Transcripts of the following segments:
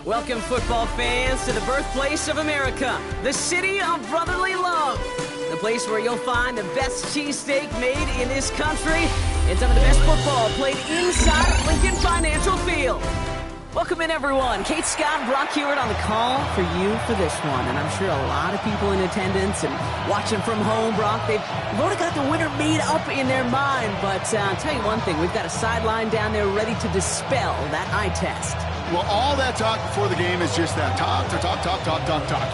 Welcome, football fans, to the birthplace of America, the city of brotherly love. The place where you'll find the best cheesesteak made in this country and some of the best football played inside of Lincoln Financial Field. Welcome in, everyone. Kate Scott, Brock Hewitt on the call for you for this one. And I'm sure a lot of people in attendance and watching from home, Brock, they've already got the winner made up in their mind. But I'll tell you one thing, we've got a sideline down there ready to dispel that eye test. Well, all that talk before the game is just that talk. You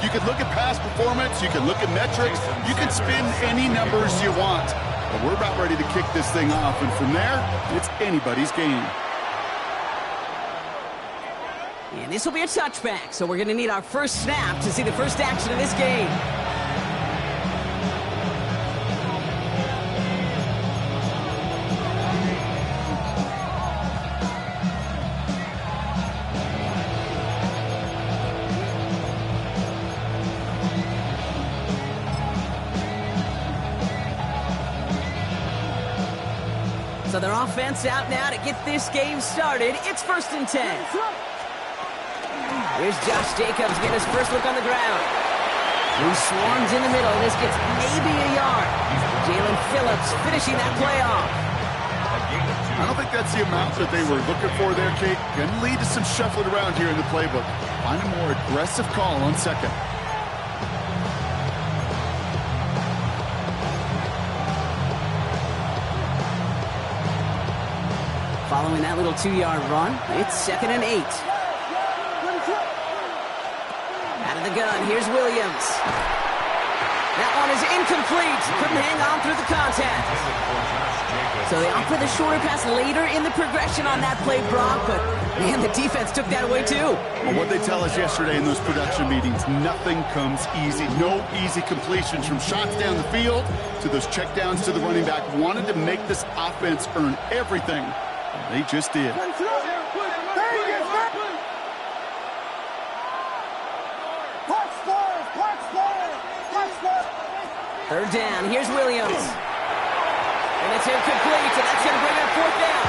can look at past performance, you can look at metrics, you can spin any numbers you want. But we're about ready to kick this thing off, and from there, it's anybody's game. And this will be a touchback, so we're going to need our first snap to see the first action of this game. So their offense out now to get this game started. It's 1st and 10. Here's Josh Jacobs getting his first look on the ground. He swarms in the middle. This gets maybe a yard. Jalen Phillips finishing that play off. I don't think that's the amount that they were looking for there, Kate. Going to lead to some shuffling around here in the playbook. Find a more aggressive call on second. Following that little 2-yard run, it's 2nd and 8. Out of the gun, here's Williams. That one is incomplete. Couldn't hang on through the contact. So they opt for the shorter pass later in the progression on that play, Brock, but man, the defense took that away too. Well, what they tell us yesterday in those production meetings, nothing comes easy. No easy completions from shots down the field to those checkdowns to the running back. Wanted to make this offense earn everything. They just did. Third down, here's Williams. And it's incomplete, and that's going to bring up 4th down.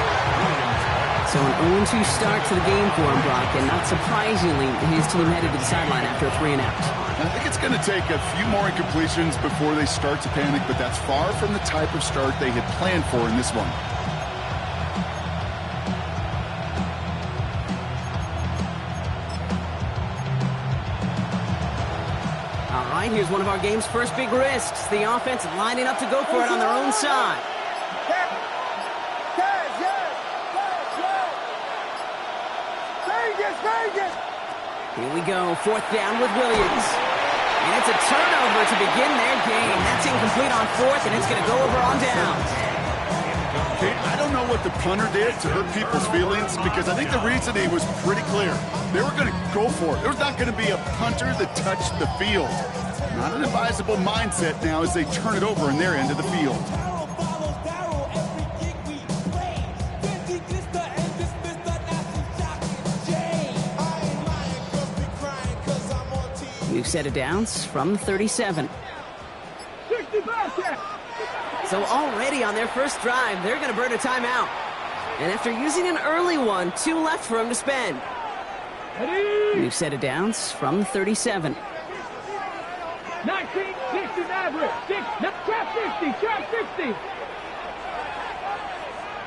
So an 0-2 start to the game for him, Brock, and not surprisingly, his team headed to the sideline after a 3 and out. I think it's going to take a few more incompletions before they start to panic, but that's far from the type of start they had planned for in this one. Here's one of our game's first big risks. The offense lining up to go for it on their own side. Here we go, 4th down with Williams. And it's a turnover to begin their game. That's incomplete on 4th, and it's going to go over on downs. Okay, I don't know what the punter did to hurt people's feelings, because I think the reasoning was pretty clear. They were going to go for it. There's not going to be a punter that touched the field. Not an advisable mindset now as they turn it over in their end of the field. New set of downs from 37. So already on their first drive, they're going to burn a timeout. And after using an early one, 2 left for them to spend. New set of downs from 37. 19, 60 average. Trap 60.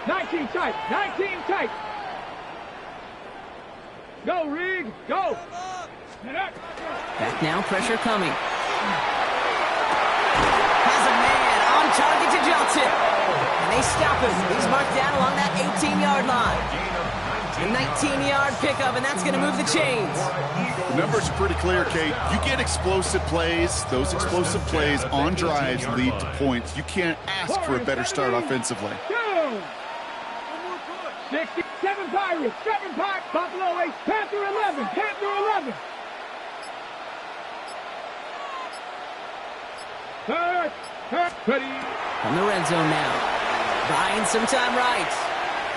19 tight. Go, Reed, go. Back now, pressure coming. Has a man on target to Johnson. And they stop him. He's marked down along that 18-yard line. A 19-yard pickup, and that's going to move the chains. The numbers are pretty clear, Kate. You get explosive plays. Those explosive plays on drives lead to points. You can't ask for a better start offensively. 67 Pirates, 7 Pirates, Buffalo 8, Panther 11. Ready. On the red zone now. Buying some time right.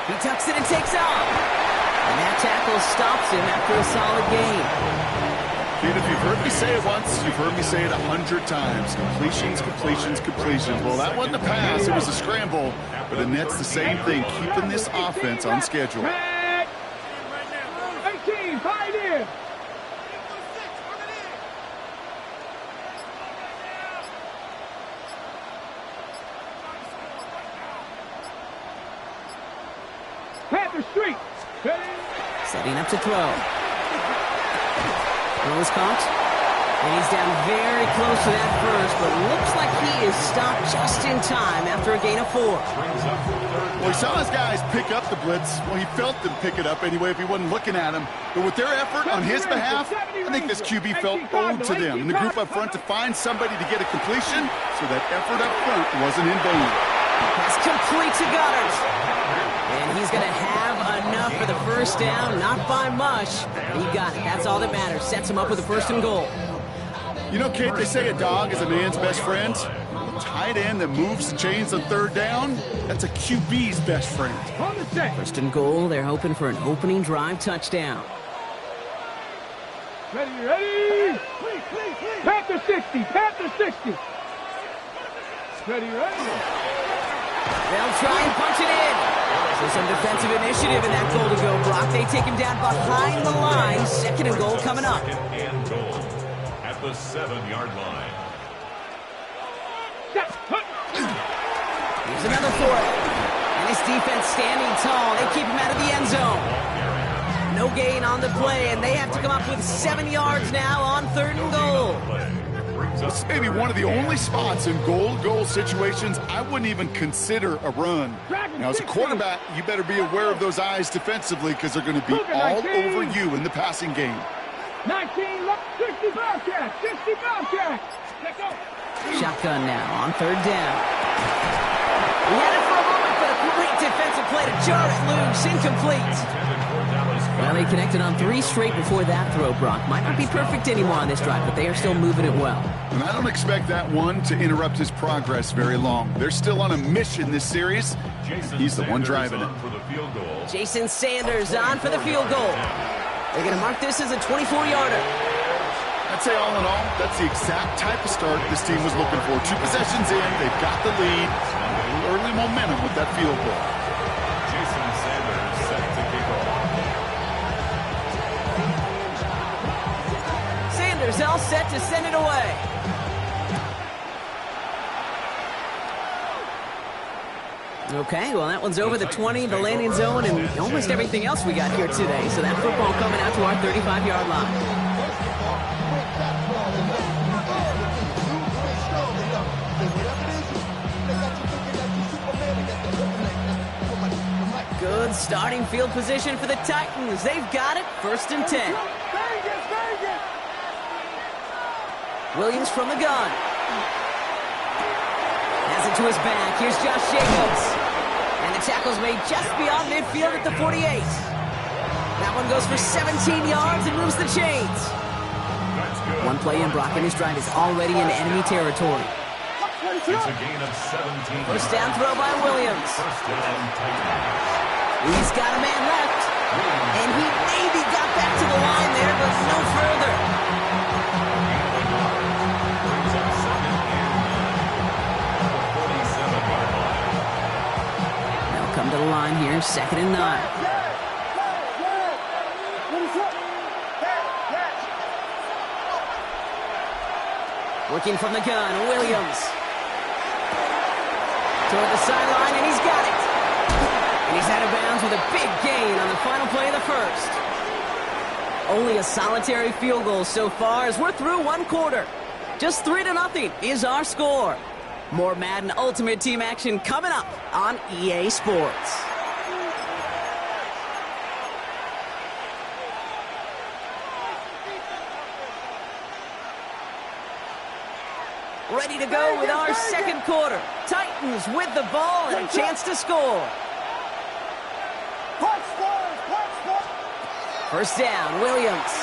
He tucks it and takes off. And that tackle stops him after a solid gain. Kate, if you've heard me say it once, you've heard me say it 100 times. Completions. Well, that wasn't a pass. It was a scramble. But the net's the same thing, keeping this offense on schedule. 18, 5 in. Panther streak. Ready? Setting up to throw. Throws caught. And he's down very close to that first, but looks like he is stopped just in time after a gain of 4. Well, he saw his guys pick up the blitz. Well, he felt them pick it up anyway if he wasn't looking at him. But with their effort on his behalf, I think this QB felt owed to them. And the group up front to find somebody to get a completion, so that effort up front wasn't in vain. That's complete to Goddard. And he's going to have enough for the first down, not by much. He got it. That's all that matters. Sets him up with a 1st and goal. You know, Kate, they say a dog is a man's best friend. A tight end that moves the chains on 3rd down, that's a QB's best friend. 1st and goal. They're hoping for an opening drive touchdown. Ready? Panther 60, Panther 60. Ready? They'll try and punch it in. So some defensive initiative in that goal to go, Brock. They take him down behind the line. 2nd and goal coming up. And goal at the 7-yard line. Here's another for it. And his defense standing tall. They keep him out of the end zone. No gain on the play, and they have to come up with 7 yards now on 3rd and goal. This may be one of the only spots in goal-to-goal situations I wouldn't even consider a run. Now, as a quarterback, you better be aware of those eyes defensively because they're going to be all over you in the passing game. 19, 60 Bobcat, 60 Bobcat. Let's go. Shotgun now on 3rd down. He had it for a moment, but a great defensive play to jar it loose. Incomplete. Well, they connected on 3 straight before that throw, Brock. Might not be perfect anymore on this drive, but they are still moving it well. And I don't expect that one to interrupt his progress very long. They're still on a mission this series. He's the one driving it. Jason Sanders on for the field goal. They're going to mark this as a 24-yarder. I'd say all in all, that's the exact type of start this team was looking for. 2 possessions in, they've got the lead. A little early momentum with that field goal. Jason Sanders set to kick off. Sanders all set to send it away. Okay, well, that one's over the 20, the landing zone, and almost everything else we got here today. So that football coming out to our 35-yard line. Good starting field position for the Titans. They've got it. 1st and 10. Williams from the gun. Has it to his back. Here's Josh Jacobs. And the tackle's made just beyond midfield at the 48. That one goes for 17 yards and moves the chains. One play in, Brock, and his drive is already in enemy territory. It's a gain of 17. 1st down throw by Williams. 1st down, Titans. He's got a man left. And he maybe got back to the line there, but no further. Brings up 2nd and 9. 47-yard line. They'll come to the line here, 2nd and 9. Working from the gun, Williams. Toward the sideline, and he's got it. And he's out of bounds with a big gain on the final play of the 1st. Only a solitary field goal so far as we're through 1 quarter. Just 3-0 is our score. More Madden Ultimate Team action coming up on EA Sports. Ready to go with our 2nd quarter. Titans with the ball and a chance to score. 1st down, Williams.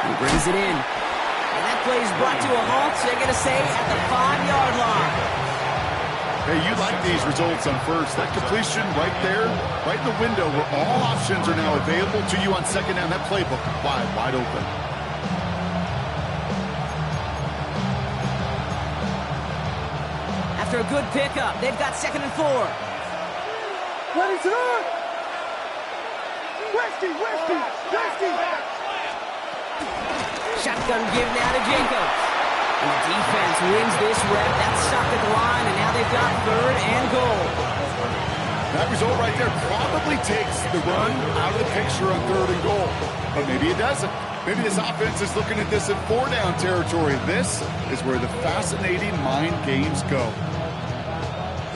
He brings it in. And that play's brought to a halt, they're going to say, at the 5-yard line. Hey, you like these results on 1st. That completion right there, right in the window where all options are now available to you on 2nd down. That playbook wide open. After a good pickup, they've got 2nd and 4. Ready to run! Westy! Shotgun give now to Jacobs. And the defense wins this rep. That's stopped at the line, and now they've got 3rd and goal. That result right there probably takes the run out of the picture on 3rd and goal. But maybe it doesn't. Maybe this offense is looking at this in 4-down territory. This is where the fascinating mind games go.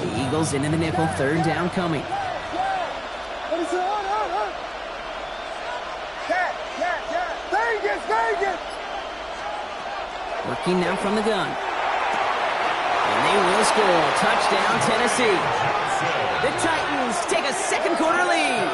The Eagles into the nickel, 3rd down coming. Working now from the gun. And they will score. Touchdown, Tennessee. The Titans take a 2nd quarter lead.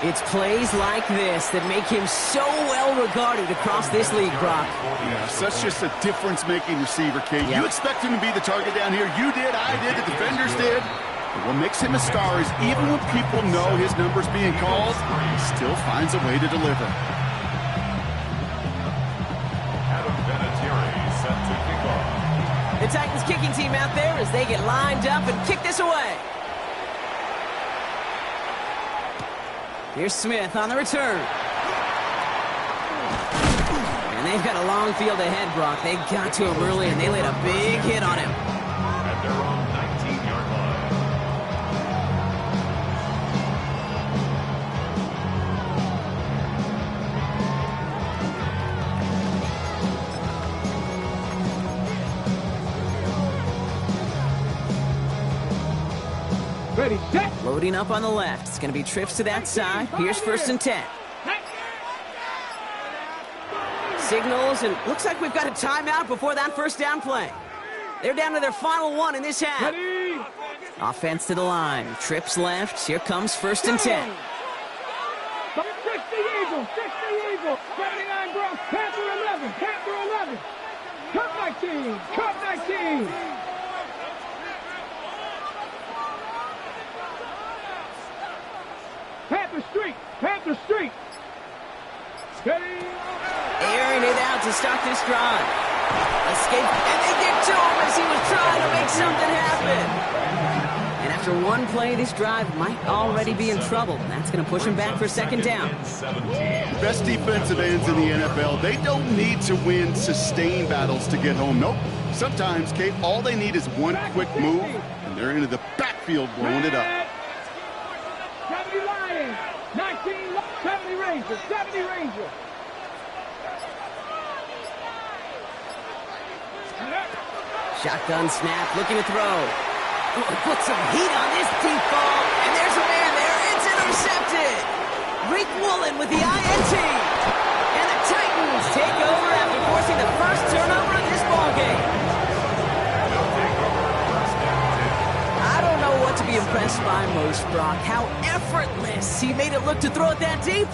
It's plays like this that make him so well regarded across this league, Brock. Yeah, such just a difference-making receiver, Kate. Yep. You expect him to be the target down here. You did, I did, the defenders did. But what makes him a star is even when people know his number's being called, he still finds a way to deliver. The Titans kicking team out there as they get lined up and kick this away. Here's Smith on the return. And they've got a long field ahead, Brock. They got to him early, and they laid a big hit on him. At their own 19-yard line. Ready, set. Loading up on the left. It's going to be trips to that side. Here's 1st and 10. Signals, and looks like we've got a timeout before that 1st down play. They're down to their final 1 in this half. Ready. Offense to the line. Trips left. Here comes 1st and 10. 60 Eagles, 60 Eagles. 79 Bronx, Panther 11, Panther 11. Cup 19, Cup 19. Panther Street, Panther Street. Steady. Airing it out to start this drive. Escape, and they get to him as he was trying to make something happen. And after one play, this drive might already be in trouble. And that's going to push him back for 2nd down. Best defensive ends in the NFL, they don't need to win sustained battles to get home. Nope. Sometimes, Kate, all they need is one quick move, and they're into the backfield blowing it up. 70 Lions, 19, 70 Rangers, 70 Rangers. Shotgun snap, looking to throw. Put some heat on this deep ball, and there's a man there. It's intercepted. Rick Woolen with the INT. And the Titans take over after forcing the first turnover in this ballgame. I don't know what to be impressed by most, Brock. How effortless he made it look to throw it that deep,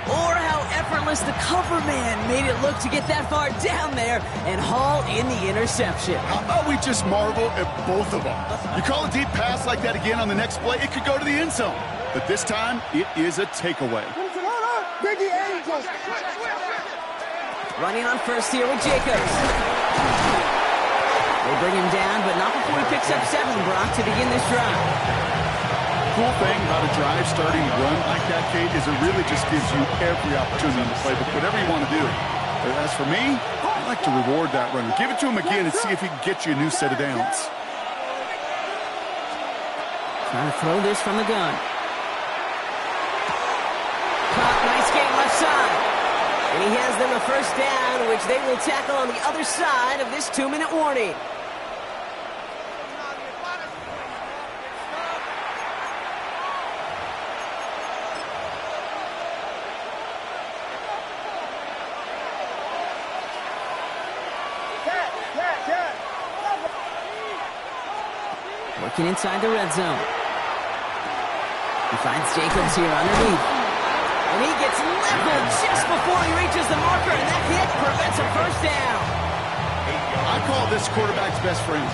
or how effortless the cover man made it look to get that far down there and haul in the interception. How about we just marvel at both of them? You call a deep pass like that again on the next play, it could go to the end zone. But this time, it is a takeaway. Running on first here with Jacobs. They bring him down, but not before he picks up 7, Brock, to begin this drive. Cool thing about a drive starting run like that, Kate, is it really just gives you every opportunity to play with whatever you want to do. But as for me, I like to reward that run. Give it to him again and see if he can get you a new set of downs. Trying to throw this from the gun. Caught, nice game left side. And he has them a 1st down, which they will tackle on the other side of this 2-minute warning. Working inside the red zone. He finds Jacobs here underneath. And he gets leveled just before he reaches the marker, and that hit prevents a 1st down. I call this quarterback's best friend.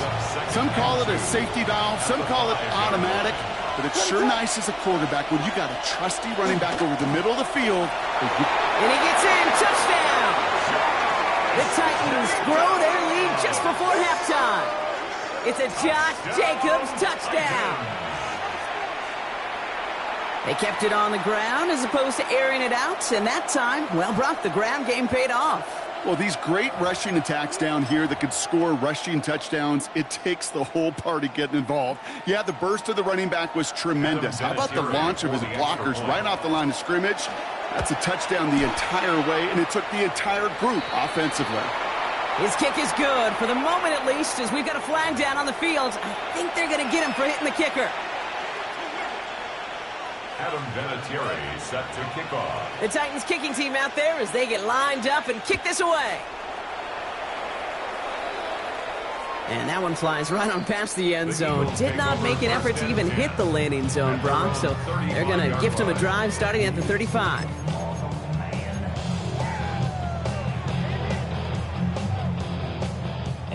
Some call it a safety valve, some call it automatic, but it's sure nice as a quarterback when you got a trusty running back over the middle of the field. And he gets in, touchdown! The Titans grow their lead just before halftime. It's a Josh Jacobs touchdown. They kept it on the ground as opposed to airing it out, and that time, well, Brock, the ground game paid off. Well, these great rushing attacks down here that could score rushing touchdowns, it takes the whole party getting involved. Yeah, the burst of the running back was tremendous. How about the launch of his blockers right off the line of scrimmage? That's a touchdown the entire way, and it took the entire group offensively. His kick is good, for the moment at least, as we've got a flag down on the field. I think they're going to get him for hitting the kicker. Adam Vinatieri set to kick off. The Titans kicking team out there as they get lined up and kick this away. And that one flies right on past the end zone. Did not make an effort to even hit the landing zone, Brock, so they're going to gift him a drive starting at the 35.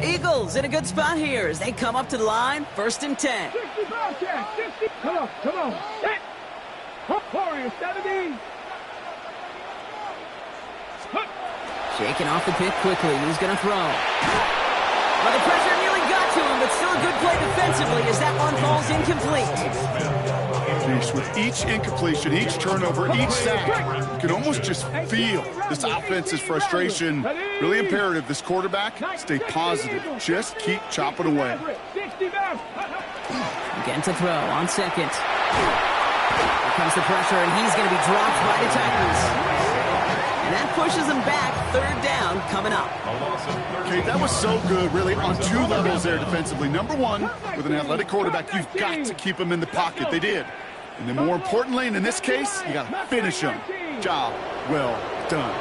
Eagles in a good spot here as they come up to the line, 1st and 10. 65 check, 60. Come on. Set. Warriors, 70. Shaking off the pick quickly. He's going to throw. Well, the pressure nearly got to him, but still a good play defensively as that one falls incomplete. With each incompletion, each turnover, each sack, you can almost just feel this offense's frustration. Really imperative, this quarterback, stay positive. Just keep chopping away. Again to throw on 2nd. Here comes the pressure, and he's going to be dropped by the Titans. And that pushes them back. 3rd down coming up. Okay, that was so good, really, on 2 levels there defensively. Number 1, with an athletic quarterback, you've got to keep him in the pocket. They did. And then more importantly, and in this case, you got to finish him. Job well done.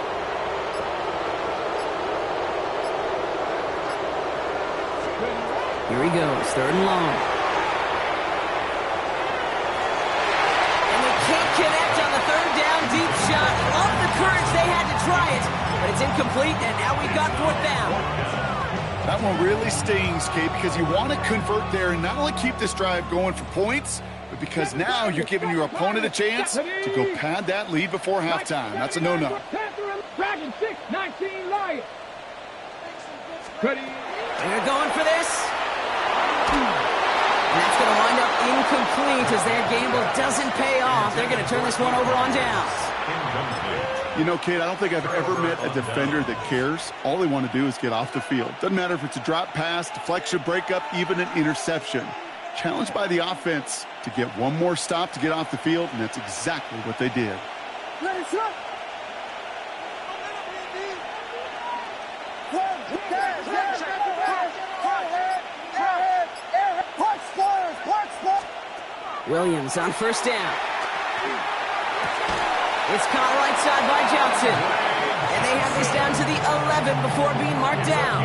Here he goes, 3rd and long. And they can't connect on the 3rd down deep shot. Love the courage they had to try it, but it's incomplete, and now we've got 4th down. That one really stings, Kate, because you want to convert there and not only keep this drive going for points, but because now you're giving your opponent a chance to go pad that lead before halftime. That's a no-no. Dragon 6-19 Lions. They're going for this. And that's going to wind up incomplete as their gamble doesn't pay off. They're going to turn this one over on downs. You know, Kate, I don't think I've ever met a defender that cares. All they want to do is get off the field. Doesn't matter if it's a drop pass, deflection, breakup, even an interception. Challenged by the offense to get one more stop to get off the field, and that's exactly what they did. Williams on 1st down. It's caught right side by Johnson. And they have this down to the 11 before being marked down.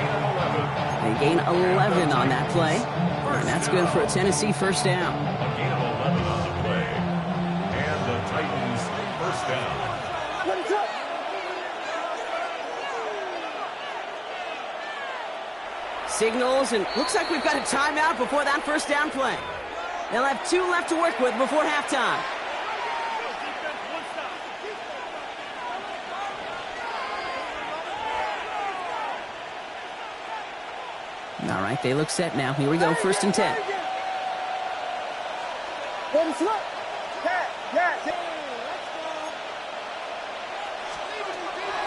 They gain 11 on that play. And that's good for a Tennessee 1st down. A gain of 11 on the play. And the Titans 1st down. Signals, and looks like we've got a timeout before that 1st down play. They'll have 2 left to work with before halftime. All right, they look set now. Here we go, 1st and 10.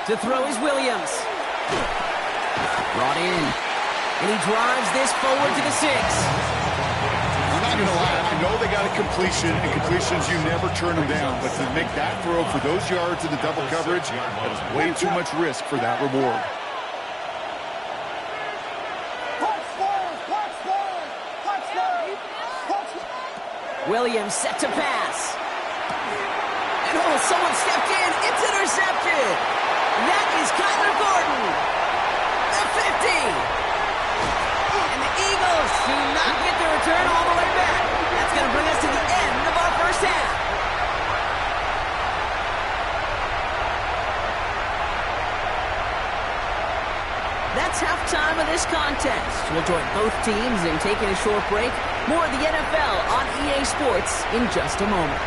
To throw is Williams. Brought in. And he drives this forward to the 6. I'm not going to lie. I know they got a completion, and completions, you never turn them down. But to make that throw for those yards in the double coverage, that is way too much risk for that reward. Williams set to pass. And oh, someone stepped in. It's intercepted. That is Kyler Gordon. The 50. And the Eagles do not get the return all the way back. That's going to bring us to the end of our 1st half. That's halftime of this contest. We'll join both teams in taking a short break. More of the NFL on EA Sports in just a moment.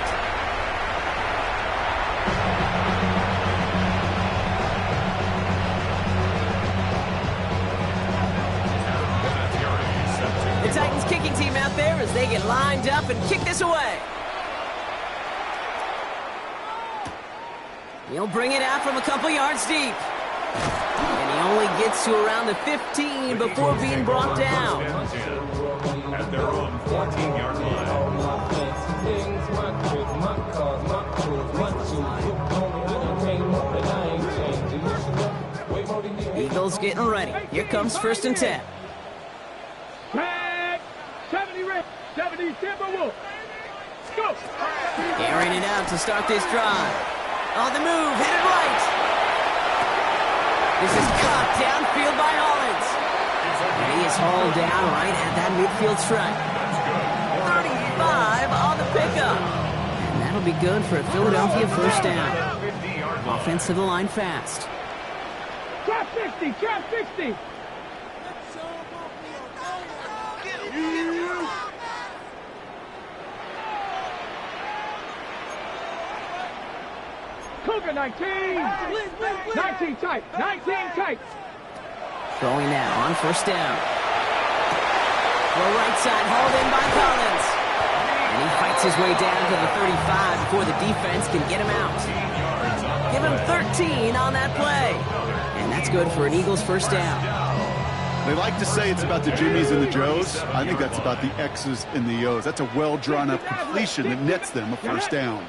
The Titans kicking team out there as they get lined up and kick this away. He'll bring it out from a couple yards deep. And he gets to around the 15 before being brought down. At their own 14-yard line. Eagles getting ready. Here comes 1st and 10. Tag. 70 Red. 70 Timberwolves. Go. Airing it out to start this drive. On the move, headed right. This is caught downfield by Hollins. And he is hauled down right at that midfield stripe. 35 on the pickup. And that'll be good for a Philadelphia 1st down. Offense to the line fast. Trap 60. Trap 60. Cougar 19. 19 tight. 19 tight. Going now on 1st down. Throw right side, hauled in by Collins. And he fights his way down to the 35 before the defense can get him out. Give him 13 on that play. And that's good for an Eagles 1st down. They like to say it's about the Jimmies and the Joes. I think that's about the X's and the O's. That's a well-drawn-up completion that nets them a 1st down.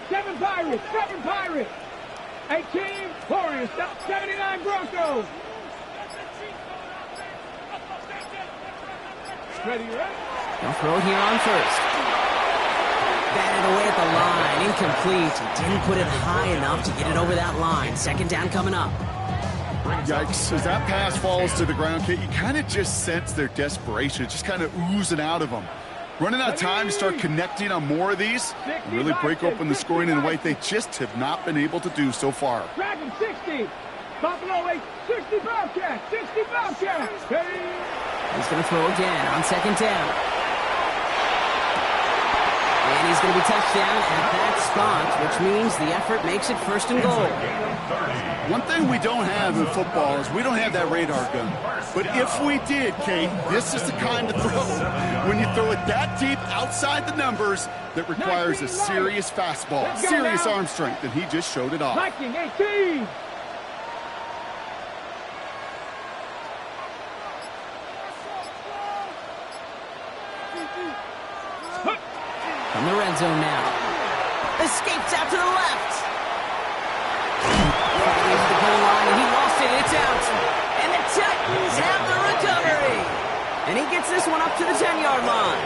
7 Pirates. 7 Pirates. 18 Warriors. 79 Broncos. Ready, ready? They'll throw it here on 1st. Batted away at the line. Incomplete. He didn't put it high enough to get it over that line. 2nd down coming up. Yikes. As that pass falls to the ground, Kate, you kind of just sense their desperation. It's just kind of oozing out of them. Running out of time to start connecting on more of these, and really break open the scoring in a way they just have not been able to do so far. Dragon 60. Buffalo 8. 60 Bobcats. 60 Bobcats. He's going to throw again on 2nd down. And he's going to be touched down at that spot, which means the effort makes it 1st and goal. One thing we don't have in football is we don't have that radar gun. But if we did, Kate, this is the kind of throw, when you throw it that deep outside the numbers, that requires a serious fastball, serious arm strength, and he just showed it off. Viking 18. From the red zone now. Escapes out to the left. Here's the goal line, and he lost it. It's out. And the Titans have the recovery. And he gets this one up to the 10-yard line.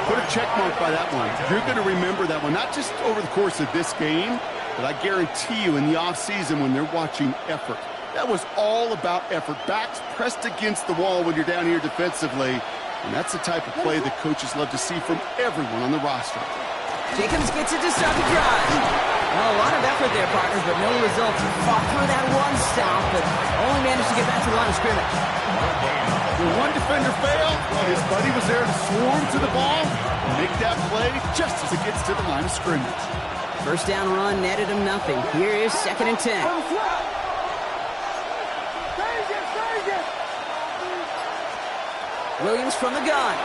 Put a check mark by that one. You're going to remember that one, not just over the course of this game, but I guarantee you in the offseason when they're watching effort. That was all about effort. Backs pressed against the wall when you're down here defensively. And that's the type of play that coaches love to see from everyone on the roster. Jacobs gets it to start the drive. Well, a lot of effort there, partners, but no results. He fought through that one stop, but only managed to get back to the line of scrimmage. When one defender failed, his buddy was there to swarm to the ball and make that play just as it gets to the line of scrimmage. 1st down run netted him nothing. Here is 2nd and 10. Williams from the gun.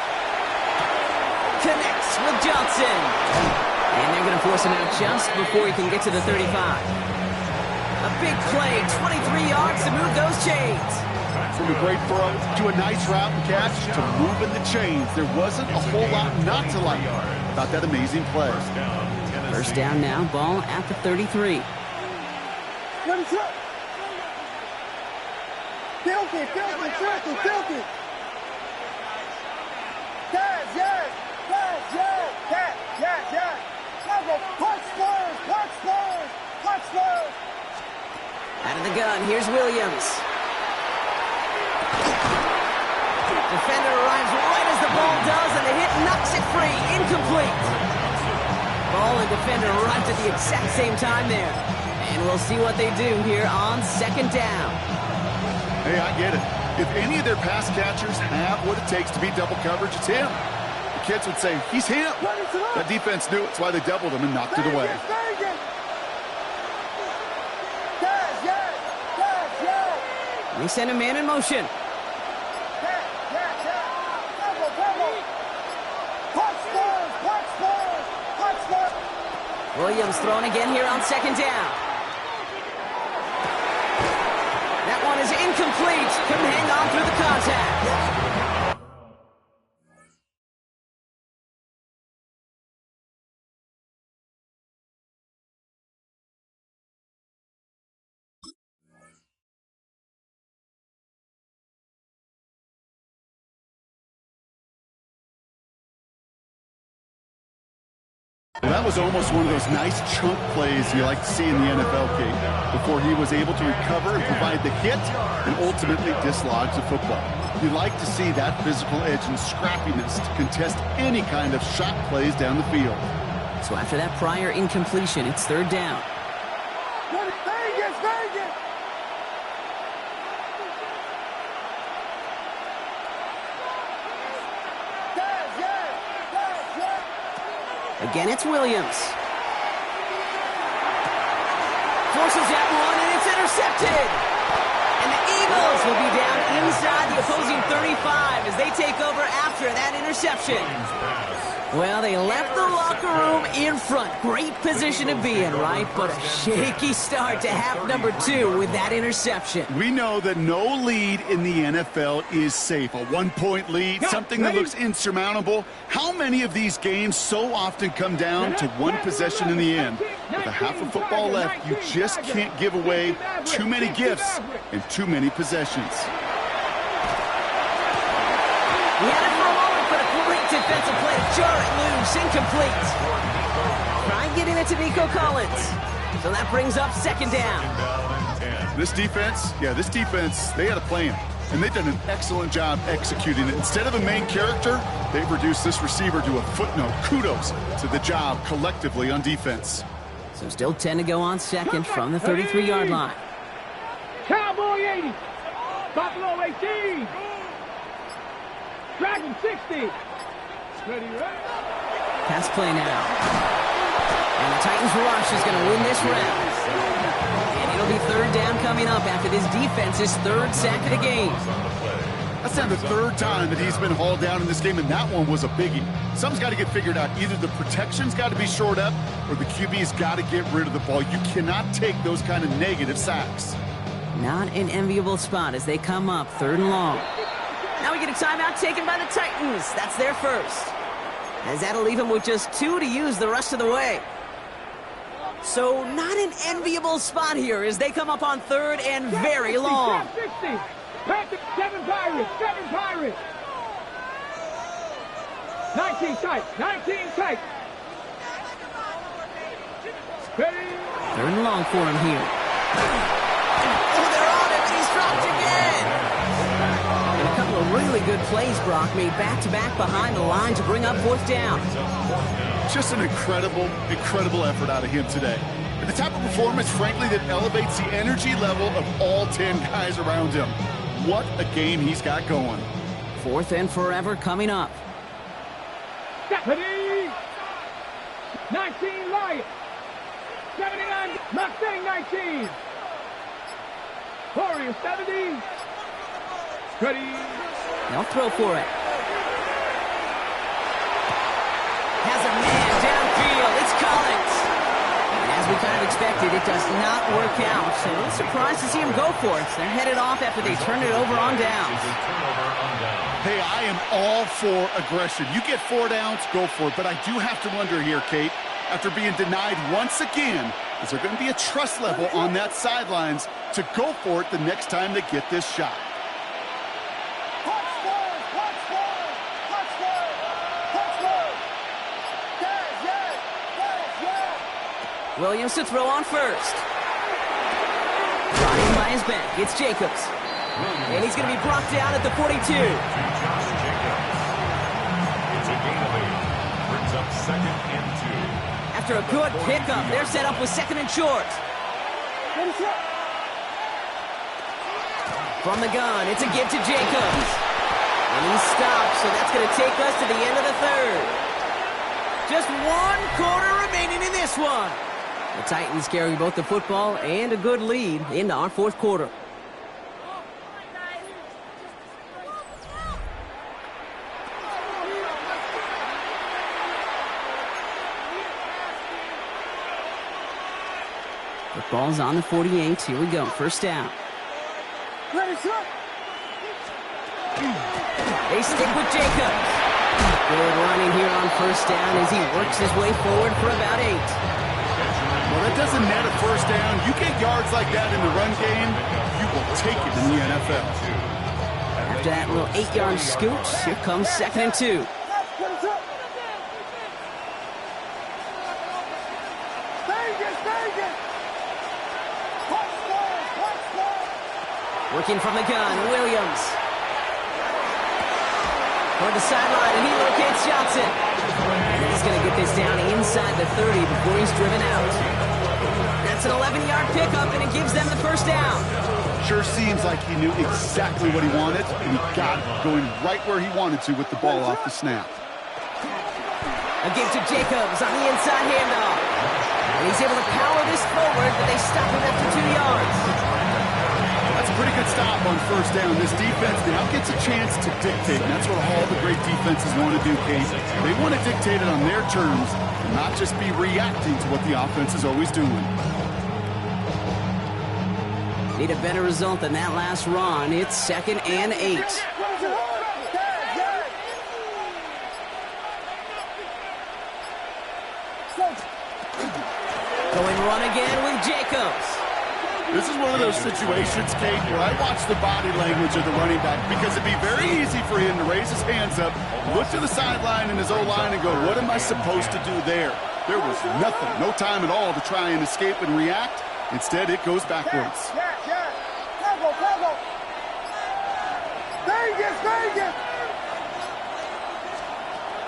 Connects with Johnson. And they're going to force him out just before he can get to the 35. A big play, 23 yards to move those chains. From a great throw to a nice route and catch to moving the chains. There wasn't a whole lot not to like about that amazing play. 1st down now, ball at the 33. Filthy. Out of the gun, here's Williams. Defender arrives right as the ball does, and the hit knocks it free. Incomplete. Ball and defender arrived at the exact same time there. And we'll see what they do here on 2nd down. Hey, I get it. If any of their pass catchers have what it takes to beat double coverage, it's him. The kids would say, he's him. That defense knew it. That's why they doubled him and knocked it away. They send a man in motion. Williams thrown again here on 2nd down. incomplete. Couldn't hang on through the contact. Well, that was almost one of those nice chunk plays you like to see in the NFL, Kate, before he was able to recover and provide the hit and ultimately dislodge the football. You like to see that physical edge and scrappiness to contest any kind of shot plays down the field. So after that prior incompletion, it's third down. Again, it's Williams. Forces that one, and it's intercepted. And the Eagles will be down inside the opposing 35 as they take over after that interception. Well, they left the locker room in front. Great position to be in, right? But a shaky start to half number 2 with that interception. We know that no lead in the NFL is safe. A one-point lead, something that looks insurmountable. How many of these games so often come down to one possession in the end? With a half of football left, you just can't give away too many gifts and too many possessions. We had it for a moment, but a great defensive play to jar it loose, incomplete. Try getting it to Nico Collins. So that brings up second down. This defense, they had a plan. And they've done an excellent job executing it. Instead of a main character, they've reduced this receiver to a footnote. Kudos to the job collectively on defense. So still 10 to go on second from the 33-yard line. Cowboy 80. Buffalo 18. Dragon 60. Ready, right? Pass play now. And the Titans rush is going to win this round. And it'll be third down coming up after this defense's third sack of the game. That's now the third time that he's been hauled down in this game, and that one was a biggie. Something's got to get figured out. Either the protection's got to be shored up or the QB's got to get rid of the ball. You cannot take those kind of negative sacks. Not an enviable spot as they come up third and long. Now we get a timeout taken by the Titans. That's their first. As that'll leave them with just 2 to use the rest of the way. So not an enviable spot here as they come up on third and very long. 60. Seven Pirates. 19 tight. Ready. Third and long for him here. Oh, they're on it. He's dropped again. And a couple of really good plays, Brock, made back-to-back behind the line to bring up fourth down. Just an incredible effort out of him today. And the type of performance, frankly, that elevates the energy level of all 10 guys around him. What a game he's got going. Fourth and forever coming up. Ready. 19 Lions. 79 Mustang 19. Warriors 70. Ready. They'll throw for it. Has a man downfield. It's Collins. And as we kind of expected, it does not work out. So a little surprised to see him go for it. They're headed off after they turn it over on downs. Hey, I am all for aggression. You get 4 downs, go for it. But I do have to wonder here, Kate, after being denied once again, is there going to be a trust level on that sidelines to go for it the next time they get this shot? Williams to throw on first. Running by his back, it's Jacobs. And he's going to be brought down at the 42. It's a gain of 8. Brings up second and 2. After a good pickup, they're set up with second and short. From the gun, it's a give to Jacobs. And he stops, so that's going to take us to the end of the third. Just 1 quarter remaining in this one. The Titans carry both the football and a good lead into our fourth quarter. The ball's on the 48. Here we go. First down. They stick with Jacobs. Good running here on first down as he works his way forward for about 8. Well, that doesn't net a first down. You get yards like that in the run game, you will take it in the NFL. After that little 8-yard scoot, here comes 2nd and 2. Working from the gun, Williams. Toward the sideline, and he locates Johnson. And he's going to get this down inside the 30 before he's driven out. That's an 11-yard pickup, and it gives them the first down. Sure seems like he knew exactly what he wanted, and he got it going right where he wanted to with the ball off the snap. A give to Jacobs on the inside handoff. And he's able to power this forward, but they stop him after 2 yards. That's a pretty good stop on first down. This defense now gets a chance to dictate, and that's what all the great defenses want to do, Case. They want to dictate it on their terms and not just be reacting to what the offense is always doing. Need a better result than that last run. It's 2nd and 8. Going run again with Jacobs. This is one of those situations, Kate, where I watch the body language of the running back because it'd be very easy for him to raise his hands up, look to the sideline in his O-line and go, what am I supposed to do there? There was nothing, no time at all to try and escape and react. Instead, it goes backwards.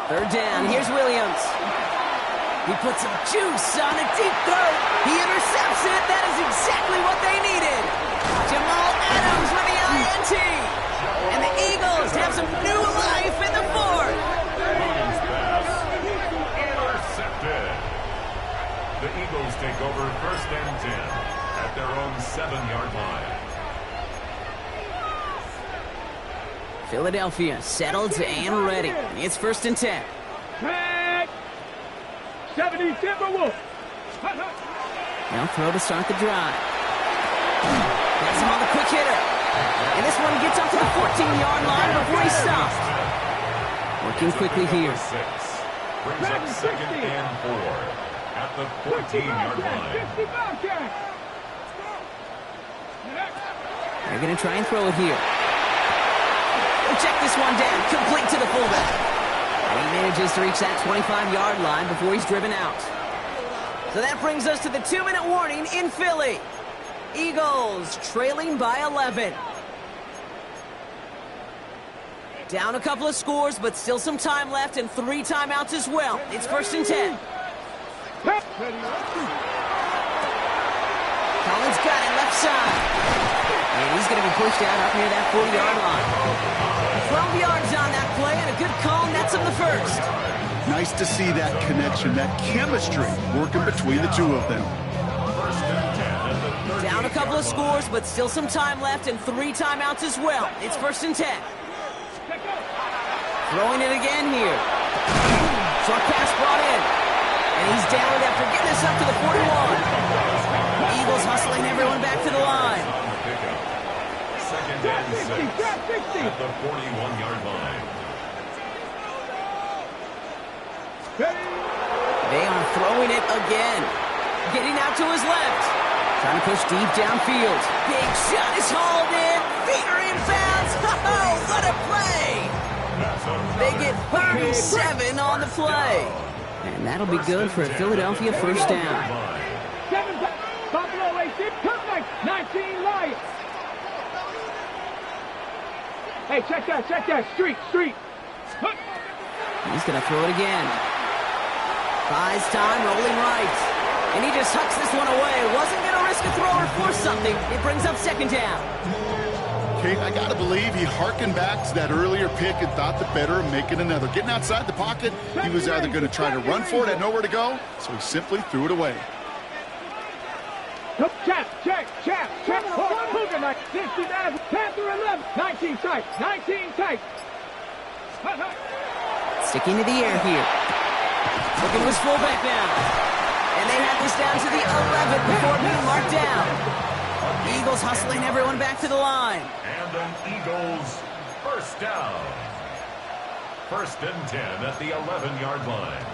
Third down, here's Williams. He puts some juice on a deep throw. He intercepts it. That is exactly what they needed. Jamal Adams with the INT. And the Eagles have some new life in the fourth. Williams pass intercepted. The Eagles take over 1st and 10 at their own 7-yard line. Philadelphia settled and ready. It's 1st and 10. 70 Timberwolves. Now throw to start the drive. That's him on the quick hitter. And this one gets up to the 14-yard line before he stopped. Working quickly here. Brings up 2nd and 4 at the 14-yard line. They're going to try and throw it here. We'll check this one down. Complete to the fullback. And he manages to reach that 25-yard line before he's driven out. So that brings us to the 2-minute warning in Philly. Eagles trailing by 11. Down a couple of scores, but still some time left and 3 timeouts as well. It's 1st and 10. Collins got it left side. And he's going to be pushed out up near that 40-yard line. 12 yards on that play, and a good call nets him the first. Nice to see that connection, that chemistry working between the two of them. Down a couple of scores, but still some time left and 3 timeouts as well. It's 1st and 10. Throwing it again here. Short pass brought in. And he's down after getting this up to the 41. Eagles hustling everyone back to the line. 2nd and 6 at the 41-yard line. They are throwing it again. Getting out to his left. Trying to push deep downfield. Big shot is hauled in. Feet are in bounds. Oh, what a play. They get 37 on the play. And that'll be good for a Philadelphia first down. 7 Buffalo 18, comeback, 19 Lions. Hey, check that, street. He's going to throw it again. Buys time, rolling right. And he just hucks this one away. Wasn't going to risk a throw or force something. It brings up 2nd down. Okay, I got to believe he harkened back to that earlier pick and thought the better of making another. Getting outside the pocket, he was either going to try to run for it, had nowhere to go, so he simply threw it away. Check. Hooker, 69, Panther 11, 19 tight. Sticking to the air here. Looking to his fullback now. And they have this down to the 11 before being marked down. Eagles hustling everyone back to the line. And an Eagles first down. 1st and 10 at the 11-yard line.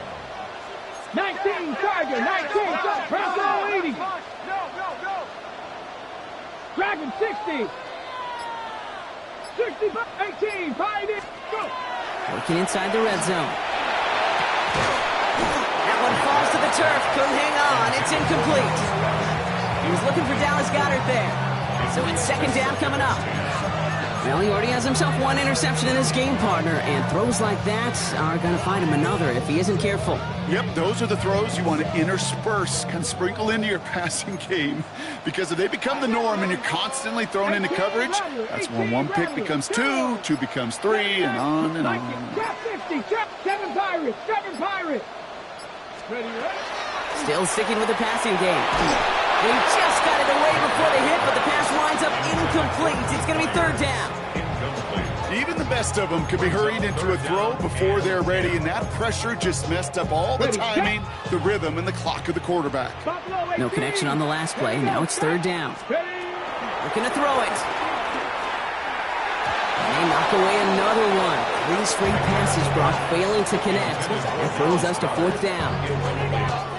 19, Tiger, 19, Bronco 80. Dragon 60. 65, 18, Pioneer, go. Working inside the red zone. That one falls to the turf. Couldn't hang on. It's incomplete. He was looking for Dallas Goedert there. So it's 2nd down coming up. Well, he already has himself one interception in his game, partner, and throws like that are going to find him another if he isn't careful. Yep, those are the throws you want to intersperse, kind of sprinkle into your passing game, because if they become the norm and you're constantly thrown into coverage, that's when 1 pick becomes 2, 2 becomes 3, and on and on. Trap 50, trap 7 Pirates, 7 Pirates. Ready? Still sticking with the passing game. They just got it away before the hit, but the pass winds up incomplete. It's going to be 3rd down. Even the best of them could be hurried into a throw before they're ready, and that pressure just messed up all the timing, the rhythm, and the clock of the quarterback. No connection on the last play. Now it's 3rd down. Looking to throw it. They knock away another one. 3 straight passes, Brock, failing to connect. That brings us to 4th down.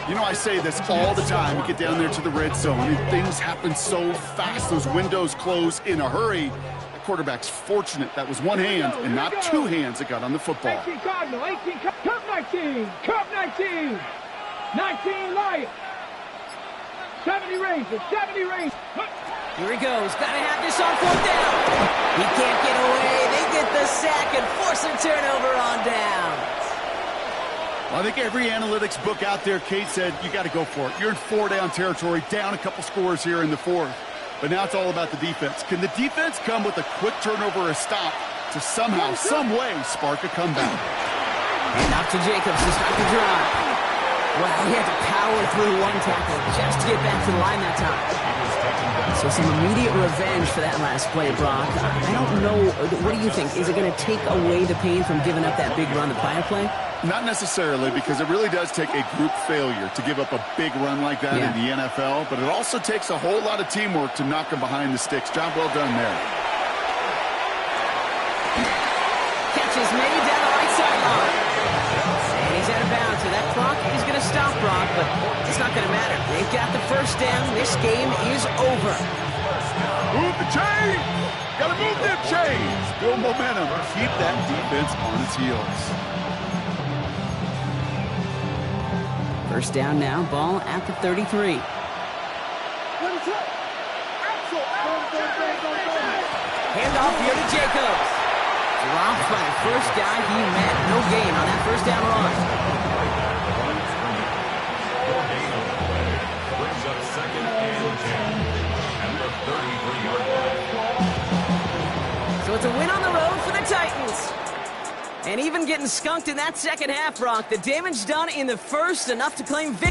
You know, I say this all the time. You get down there to the red zone, and things happen so fast. Those windows close in a hurry. The quarterback's fortunate that was one hand and not 2 hands that got on the football. 18 Cardinal, 18 Cup 19, Cup 19, 19 Lions, 70 Rangers, 70 Rangers. Here he goes. Got to have this on 4th down. He can't get away. They get the sack and force a turnover on down. Well, I think every analytics book out there, Kate, said you got to go for it. You're in 4-down territory, down a couple scores here in the 4th. But now it's all about the defense. Can the defense come with a quick turnover or a stop to somehow, some way, spark a comeback? And out to Jacobs to start the drive. Well, he had to power through 1 tackle just to get back to the line that time. So some immediate revenge for that last play, Brock. I don't know. What do you think? Is it going to take away the pain from giving up that big run the prior play? Not necessarily, because it really does take a group failure to give up a big run like that in the NFL, but it also takes a whole lot of teamwork to knock them behind the sticks. Job well done there. Catch is made down the right sideline. And he's out of bounds, so that clock is going to stop Brock, but it's not going to matter. They've got the 1st down. This game is over. Move the chain! Gotta move them chains! Build momentum. Keep that defense on its heels. 1st down now, ball at the 33. Handoff here to Jacobs. Dropped by the first guy he met. No gain on that 1st down run. Brings up 2nd and 10 at the 33-yard line. So it's a win on the road for the Titans. And even getting skunked in that second half, Brock, the damage done in the first, enough to claim victory.